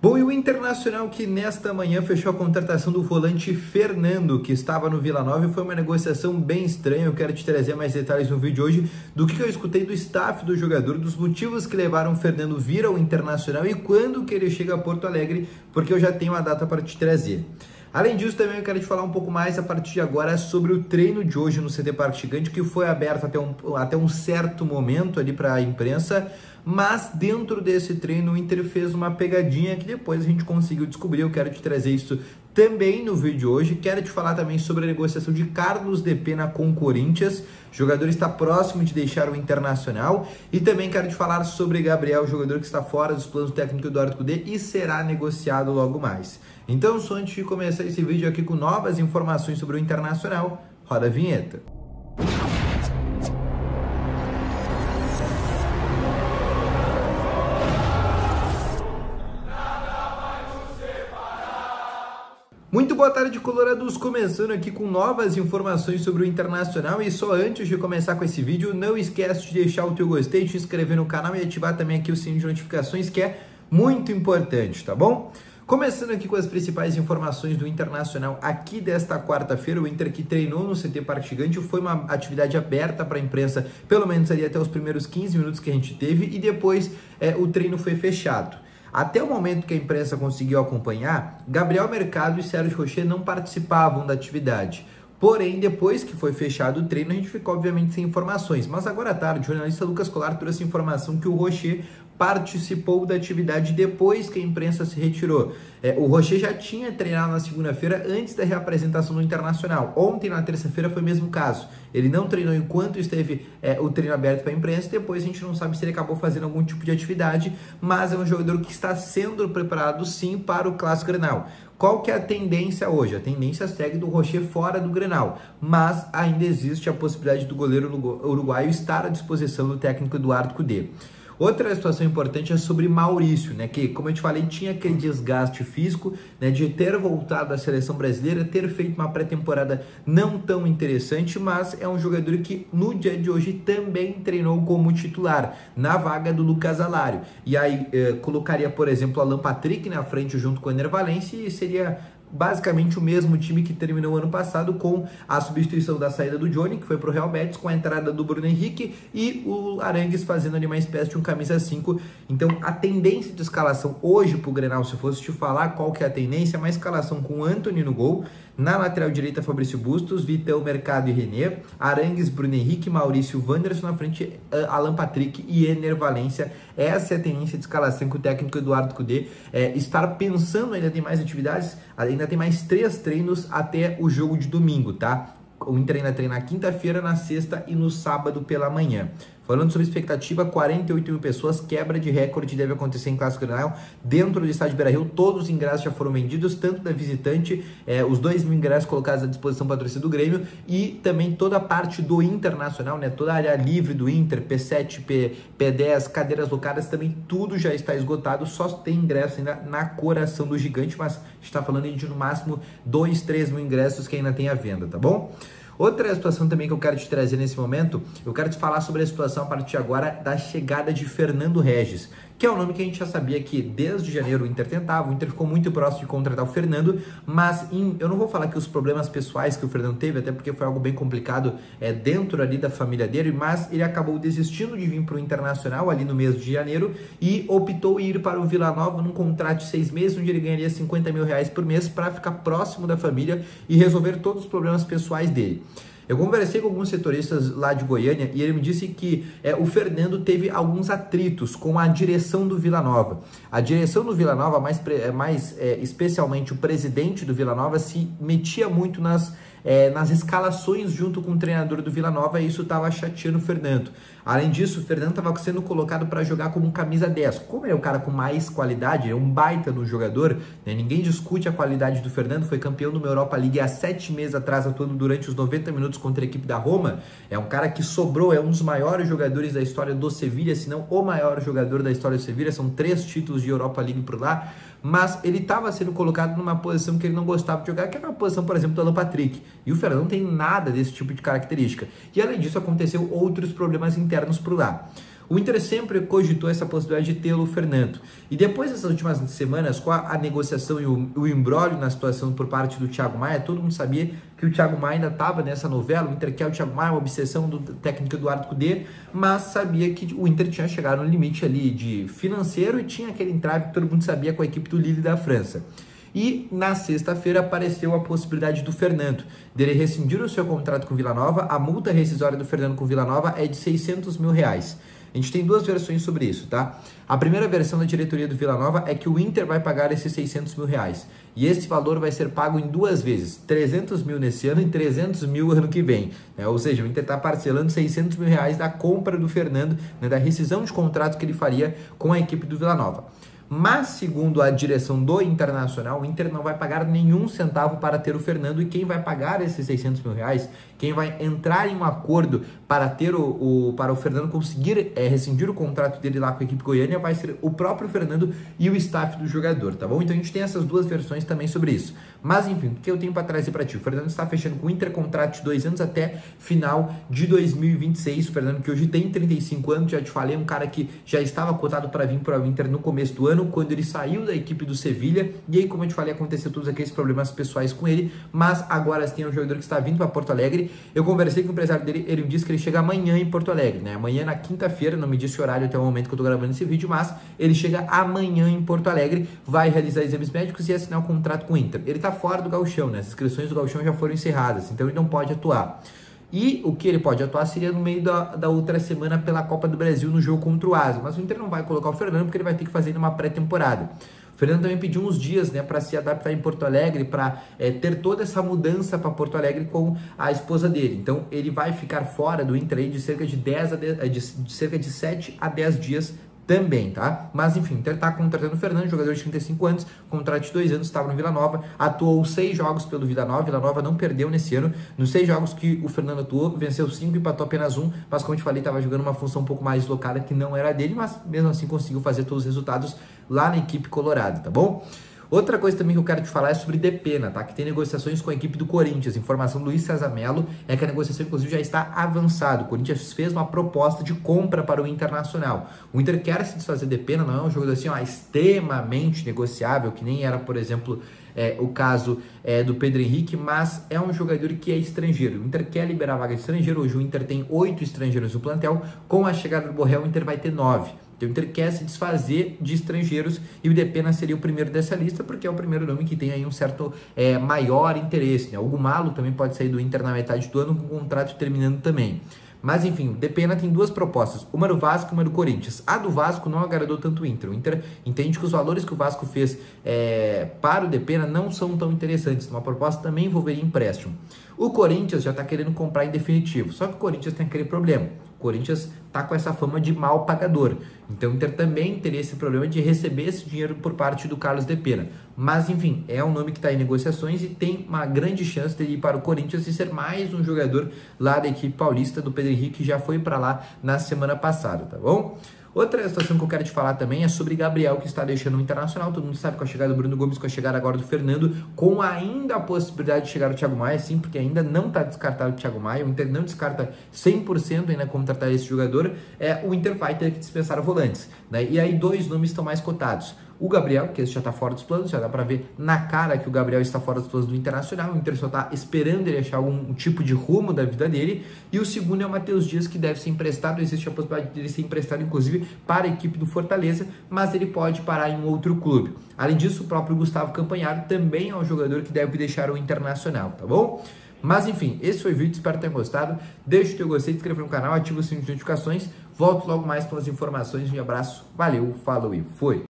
Bom, e o Internacional que nesta manhã fechou a contratação do volante Fernando, que estava no Vila Nova, e foi uma negociação bem estranha. Eu quero te trazer mais detalhes no vídeo de hoje do que eu escutei do staff do jogador, dos motivos que levaram o Fernando vir ao Internacional e quando que ele chega a Porto Alegre, porque eu já tenho a data para te trazer. Além disso, também eu quero te falar um pouco mais a partir de agora sobre o treino de hoje no CT Parque Gigante, que foi aberto até um certo momento ali para a imprensa, mas dentro desse treino o Inter fez uma pegadinha que depois a gente conseguiu descobrir. Eu quero te trazer isso também no vídeo de hoje. Quero te falar também sobre a negociação de Carlos de Pena com o Corinthians. O jogador está próximo de deixar o Internacional. E também quero te falar sobre Gabriel, jogador que está fora dos planos técnicos do Eduardo Cudê e será negociado logo mais. Então, só antes de começar esse vídeo aqui com novas informações sobre o Internacional, roda a vinheta. Muito boa tarde, colorados, começando aqui com novas informações sobre o Internacional. E só antes de começar com esse vídeo, não esquece de deixar o teu gostei, de se inscrever no canal e ativar também aqui o sininho de notificações, que é muito importante, tá bom? Começando aqui com as principais informações do Internacional aqui desta quarta-feira, o Inter que treinou no CT Parque Gigante, foi uma atividade aberta para a imprensa, pelo menos ali até os primeiros 15 minutos que a gente teve, e depois o treino foi fechado. Até o momento que a imprensa conseguiu acompanhar, Gabriel Mercado e Sérgio Rocher não participavam da atividade. Porém, depois que foi fechado o treino, a gente ficou obviamente sem informações. Mas agora à tarde, o jornalista Lucas Colar trouxe informação que o Rocher participou da atividade depois que a imprensa se retirou. O Rocher já tinha treinado na segunda-feira antes da reapresentação do Internacional. Ontem, na terça-feira, foi o mesmo caso. Ele não treinou enquanto esteve o treino aberto para a imprensa. Depois a gente não sabe se ele acabou fazendo algum tipo de atividade, mas é um jogador que está sendo preparado sim para o Clássico Grenal. Qual que é a tendência hoje? A tendência segue do Rocher fora do Grenal, mas ainda existe a possibilidade do goleiro uruguaio estar à disposição do técnico Eduardo Cudê. Outra situação importante é sobre Maurício, né, que, como eu te falei, tinha aquele desgaste físico, né, de ter voltado à seleção brasileira, ter feito uma pré-temporada não tão interessante, mas é um jogador que no dia de hoje também treinou como titular, na vaga do Lucas Alário. E aí colocaria, por exemplo, Alan Patrick na frente junto com o Ener Valencia e seria basicamente o mesmo time que terminou o ano passado, com a substituição da saída do Johnny, que foi para o Real Betis, com a entrada do Bruno Henrique e o Arangues fazendo ali uma espécie de um camisa 5. Então a tendência de escalação hoje para o Grenal, se eu fosse te falar qual que é a tendência, é uma escalação com o Antony no gol, na lateral direita Fabrício Bustos, Vitão, Mercado e René, Arangues, Bruno Henrique, Maurício, Wanderson, na frente Alan Patrick e Ener Valencia. Essa é a tendência de escalação que o técnico Eduardo Cudê estar pensando. Ainda tem mais atividades, ainda tem mais 3 treinos até o jogo de domingo, tá? O Inter ainda treina na quinta-feira, na sexta e no sábado pela manhã. Falando sobre expectativa, 48 mil pessoas, quebra de recorde deve acontecer em Clássico Grenal dentro do estádio Beira-Rio. Todos os ingressos já foram vendidos, tanto da visitante, os 2 mil ingressos colocados à disposição para a torcida do Grêmio e também toda a parte do Internacional, né, toda a área livre do Inter, P7, P10, cadeiras locadas, também tudo já está esgotado, só tem ingresso ainda na Coração do Gigante, mas a gente está falando de no máximo 2, 3 mil ingressos que ainda tem à venda, tá bom? Outra situação também que eu quero te trazer nesse momento, eu quero te falar sobre a situação a partir de agora da chegada de Fernando Regis, que é um nome que a gente já sabia que desde janeiro o Inter tentava, o Inter ficou muito próximo de contratar o Fernando, mas eu não vou falar que os problemas pessoais que o Fernando teve, até porque foi algo bem complicado dentro ali da família dele, mas ele acabou desistindo de vir para o Internacional ali no mês de janeiro e optou em ir para o Vila Nova num contrato de 6 meses, onde ele ganharia 50 mil reais por mês para ficar próximo da família e resolver todos os problemas pessoais dele. Eu conversei com alguns setoristas lá de Goiânia e ele me disse que o Fernando teve alguns atritos com a direção do Vila Nova. A direção do Vila Nova, especialmente o presidente do Vila Nova, se metia muito nas escalações junto com o treinador do Vila Nova e isso estava chateando o Fernando. Além disso, o Fernando estava sendo colocado para jogar como um camisa 10. Como ele é o cara com mais qualidade, é um baita no jogador, né? Ninguém discute a qualidade do Fernando, foi campeão de uma Europa League há 7 meses atrás, atuando durante os 90 minutos contra a equipe da Roma. É um cara que sobrou, é um dos maiores jogadores da história do Sevilha, se não o maior jogador da história do Sevilha, são 3 títulos de Europa League por lá. Mas ele estava sendo colocado numa posição que ele não gostava de jogar, que era uma posição, por exemplo, do Alan Patrick. E o Fernando não tem nada desse tipo de característica. E além disso, aconteceu outros problemas internos por lá. O Inter sempre cogitou essa possibilidade de tê-lo, Fernando. E depois dessas últimas semanas, com a negociação e o imbróglio na situação por parte do Thiago Maia, todo mundo sabia que o Thiago Maia ainda estava nessa novela, o Inter quer o Thiago Maia, uma obsessão do técnico Eduardo Cudê, mas sabia que o Inter tinha chegado no limite ali de financeiro e tinha aquele entrave que todo mundo sabia com a equipe do Lille da França. E na sexta-feira apareceu a possibilidade do Fernando, dele rescindir o seu contrato com o Vila Nova. A multa rescisória do Fernando com o Vila Nova é de R$600 mil. A gente tem duas versões sobre isso, tá? A primeira versão da diretoria do Vila Nova é que o Inter vai pagar esses R$600 mil. E esse valor vai ser pago em duas vezes, 300 mil nesse ano e 300 mil ano que vem. Né? Ou seja, o Inter está parcelando R$600 mil da compra do Fernando, né, da rescisão de contrato que ele faria com a equipe do Vila Nova. Mas, segundo a direção do Internacional, o Inter não vai pagar nenhum centavo para ter o Fernando, e quem vai pagar esses R$600 mil, quem vai entrar em um acordo para ter para o Fernando conseguir rescindir o contrato dele lá com a equipe goiana, vai ser o próprio Fernando e o staff do jogador, tá bom? Então a gente tem essas duas versões também sobre isso. Mas enfim, o que eu tenho para trazer para ti? O Fernando está fechando com o Inter contrato de 2 anos até final de 2026. O Fernando, que hoje tem 35 anos, já te falei, um cara que já estava cotado para vir para o Inter no começo do ano, quando ele saiu da equipe do Sevilha, e aí, como eu te falei, aconteceu todos aqueles problemas pessoais com ele, mas agora tem um jogador que está vindo para Porto Alegre. Eu conversei com o empresário dele, ele me disse que ele chega amanhã em Porto Alegre, né? Amanhã na quinta-feira, não me disse o horário até o momento que eu tô gravando esse vídeo, mas ele chega amanhã em Porto Alegre, vai realizar exames médicos e assinar um contrato com o Inter. Ele tá fora do gauchão, né? As inscrições do gauchão já foram encerradas, então ele não pode atuar. E o que ele pode atuar seria no meio da outra semana pela Copa do Brasil no jogo contra o Asa. Mas o Inter não vai colocar o Fernando porque ele vai ter que fazer uma pré-temporada. O Fernando também pediu uns dias, né, para se adaptar em Porto Alegre, para ter toda essa mudança para Porto Alegre com a esposa dele. Então ele vai ficar fora do Inter aí de cerca de 7 a 10 dias também, tá? Mas enfim, o Inter tá contratando o Fernando, jogador de 35 anos, contrato de 2 anos, estava no Vila Nova, atuou 6 jogos pelo Vila Nova não perdeu nesse ano. Nos 6 jogos que o Fernando atuou, venceu 5 e empatou apenas 1, mas como eu te falei, estava jogando uma função um pouco mais deslocada que não era dele, mas mesmo assim conseguiu fazer todos os resultados lá na equipe colorada, tá bom? Outra coisa também que eu quero te falar é sobre Depena, tá? Que tem negociações com a equipe do Corinthians. Informação do Luiz César Melo é que a negociação, inclusive, já está avançada. O Corinthians fez uma proposta de compra para o Internacional. O Inter quer se desfazer de Depena, não é um jogador assim, ó, extremamente negociável, que nem era, por exemplo, o caso do Pedro Henrique, mas é um jogador que é estrangeiro. O Inter quer liberar a vaga de estrangeiro. Hoje o Inter tem 8 estrangeiros no plantel. Com a chegada do Borrell, o Inter vai ter 9. Então o Inter quer se desfazer de estrangeiros e o Depena seria o primeiro dessa lista, porque é o primeiro nome que tem aí um certo maior interesse, né? O Gumalo também pode sair do Inter na metade do ano com o contrato terminando também. Mas enfim, o Depena tem 2 propostas, uma do Vasco e uma do Corinthians. A do Vasco não agradou tanto o Inter. O Inter entende que os valores que o Vasco fez para o Depena não são tão interessantes. Uma proposta também envolveria empréstimo. O Corinthians já está querendo comprar em definitivo, só que o Corinthians tem aquele problema. O Corinthians está com essa fama de mal pagador. Então o Inter também teria esse problema de receber esse dinheiro por parte do Carlos Depena. Mas enfim, é um nome que está em negociações e tem uma grande chance de ir para o Corinthians e ser mais um jogador lá da equipe paulista do Pedro Henrique, que já foi para lá na semana passada, tá bom? Outra situação que eu quero te falar também é sobre Gabriel, que está deixando o Internacional. Todo mundo sabe, com a chegada do Bruno Gomes, com a chegada agora do Fernando, com ainda a possibilidade de chegar o Thiago Maia, sim, porque ainda não está descartado o Thiago Maia. O Inter não descarta 100% ainda contratar esse jogador. O Inter vai ter que dispensar volantes, né? E aí 2 nomes estão mais cotados. O Gabriel, que esse já está fora dos planos, já dá para ver na cara que o Gabriel está fora dos planos do Internacional. O Inter só está esperando ele achar algum tipo de rumo da vida dele. E o segundo é o Matheus Dias, que deve ser emprestado. Existe a possibilidade de ele ser emprestado, inclusive, para a equipe do Fortaleza, mas ele pode parar em um outro clube. Além disso, o próprio Gustavo Campanharo também é um jogador que deve deixar o Internacional, tá bom? Mas enfim, esse foi o vídeo, espero que tenham gostado. Deixa o teu gostei, se inscreve no canal, ativa o sininho de notificações. Volto logo mais com as informações. Um abraço, valeu, falou e foi!